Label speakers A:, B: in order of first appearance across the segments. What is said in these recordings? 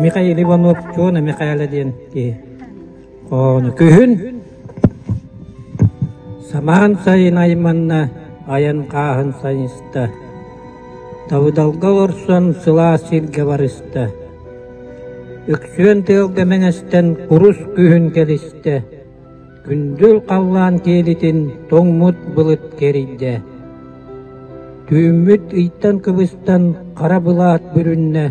A: Михаил Иванов чуна Михаила денти. Он күн саман сайын айманна аян каһын сайыста. Тавыдалга орсон сыла силге барыста. Үксүен тылга меңестен курус күн келисте. Күндүл каллан келитин тоңмут былыт кериде. Түймүт ыйттан кыбыстан кара былаат бүрүнне.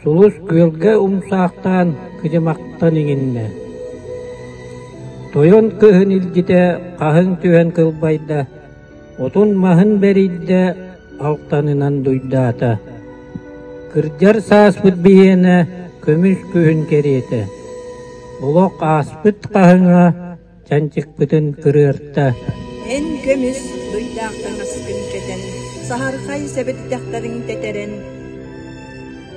A: Сулус көлге умсаактан кыжымактан иңинне. Тойон кыһын илдите каһын түһен кылбайда. Отун маһын беридде алтанынан дуйдаата. Кырдьар сааспыт биһиэне көмүс күһүн кериете. Улок ааспыт каһыңа чанчыкпытын кырыарта.
B: Эн көмүс дуйдаактан аскын кетен, сахархай себеттактарын тетерен,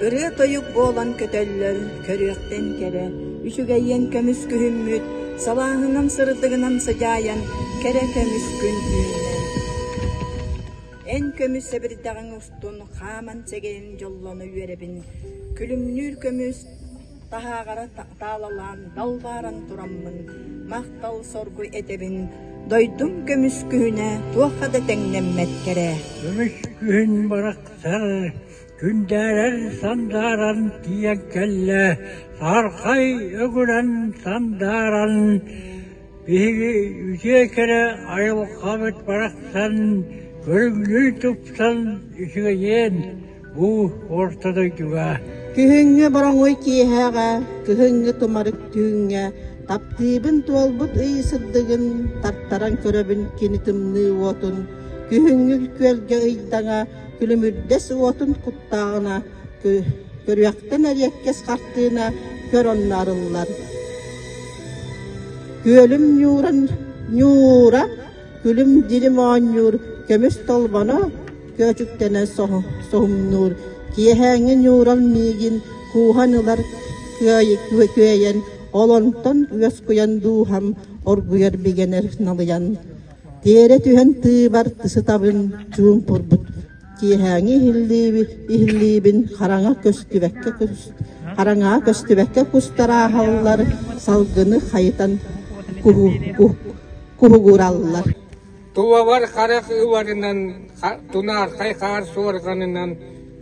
B: ыры тоюк болан көтөллөр көрүөктен кере, үчүгейен көмүс күһүммүт, салаахынан сырдыгынан сыжаян кере көмүс күн үйүнен. Эн көмүс себеттагын устун хааман сегейин жоллону үйеребин, күлүмнүүр көмүс тахаагара таалалаан далбааран тураммын, мактал соргу этебин, дойдум көмүс күһүнэ туохада теңнеммет кере.
C: Көмүс күһүн бараксар, күндәрәр сандаран тияккәллә, сархай өгүрән сандаран, биһиги үсе кере айыл хабыт бараксан, көрүңнү тупсан үсүгәйен, бу ортада жүгә.
D: Күһүңгө бараңой киһәгә, күһүңгө тумарык түйүңгә, таптыыбын туолбут ыйысырдыгын, тартаран көрөбүн кинитимны уотун, күһүңгү күөлгө ыйдаңа, күлүмүрдэс уотун куттаагына, көрүяктан эриеккес картыына көрөннарыллар. Күөлүм нюра, күлүм дилим ооннюр, көмүс толбоно, көчүктенен соһумнур, киэһээҥҥи нюрал миигин, кууһанылар күөйен, олонтон үөскуян дуухам оргуяр бигенер налыян. Тиэре түһэн тыыбар тысытабын чуум пурбут. Киэһээҥи иһиллиибин хараҥа көстүбэкке кустарааһаллар, салгыны хайытан куһугураллар.
E: Туавар харах ыварынан, тунар хайхар суарганынан,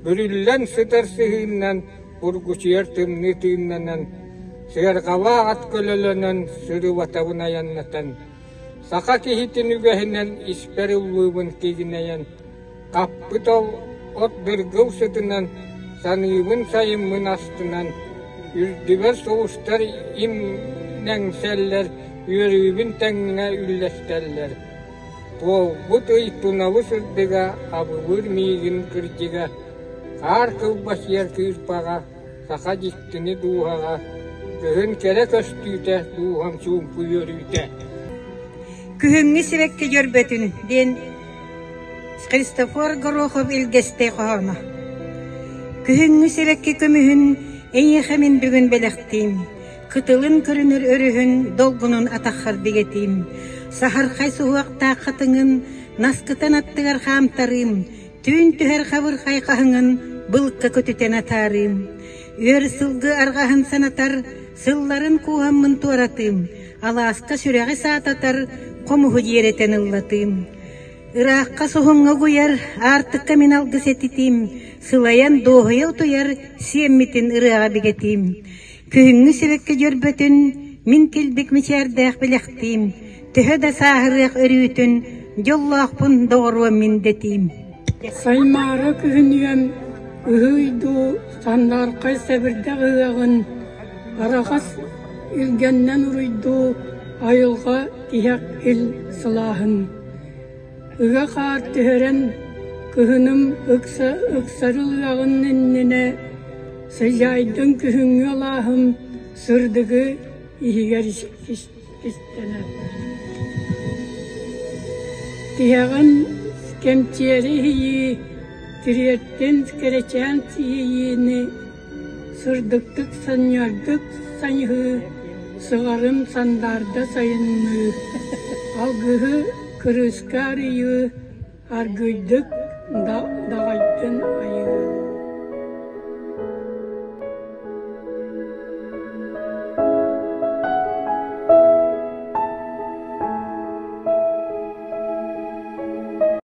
E: бүрүллэн сытарсыһыыннан, ургучиер тымнытыыннанан, сыаргала ат көлөлөнөн сырыватабын аяннатан, саха кихитин үгэһинэн испери уллуубун кигинэйэн, каппытол от быргыл сытынан, саныыбын сайыммын астынан, үрдүбер соустар имнэңселлер, үйөрүүбүн тэҥҥэ үллэстэллер. Туолбут ыйтунабы сырдыга, абыбыр миигин кырдьыга, каар кылбас ер кыырпага, саха диктини дуухага, кыһын кере көстүүтэ, дуухам чуумпу үйөрүүтэ.
F: Күһүңҥи сибекке жөрбөтүн, ден Христофор Горохов илгесте хоно. Күһүңҥи сибекке көмүһүн, эйэхэмин бүгүн белехтиим, кытылын көрүнөр өрүһүн, долгунун атахар бигетиим, сахархай суhuaqtaa хатыңын, наскытан аттыгар хаамтарым, түүн түһэр хабыр хайкаһыңын, былыкка көтүтен атаарым. Үөр сылгы аргаһын санатар, сылларын кууһаммын туаратым, алааска сүрэҕи саататар, комуһу диэретен ыллатым. Ыраахха суһуҥҥа гуяр, аартыкка мин алгыс этитим, сылаян доохуя утуяр, сиэммитин ырыаҕа бигетим. Күһүҥҥи сибекке жөрбөтүн, мин килбик мичээрдээх билэхтиим, төһө да сааһырыах өрүүтүн, жоллоохпун доҕоруа мин детиим.
G: Саймара күһүнүөм, ыһыйду, сандаркай себирдэ ыагын, арахас илгеннен уруйду, айылга тиһэк ил сылааһын. Ыга хаар түһэрэн, күһүнүм ыксарыл ыагын иннине, сыжайдын күһүҥҥү алааһым, сырдыгы иһигэр истэнэ. Тиһэгэн кемчиэри хии, тириэттен керечээн сиийини, сырдыктык саньардык саньыһы, сыгарым сандарда сайынны, алгыһы кырыска арыйы, аргыйдык дагайдын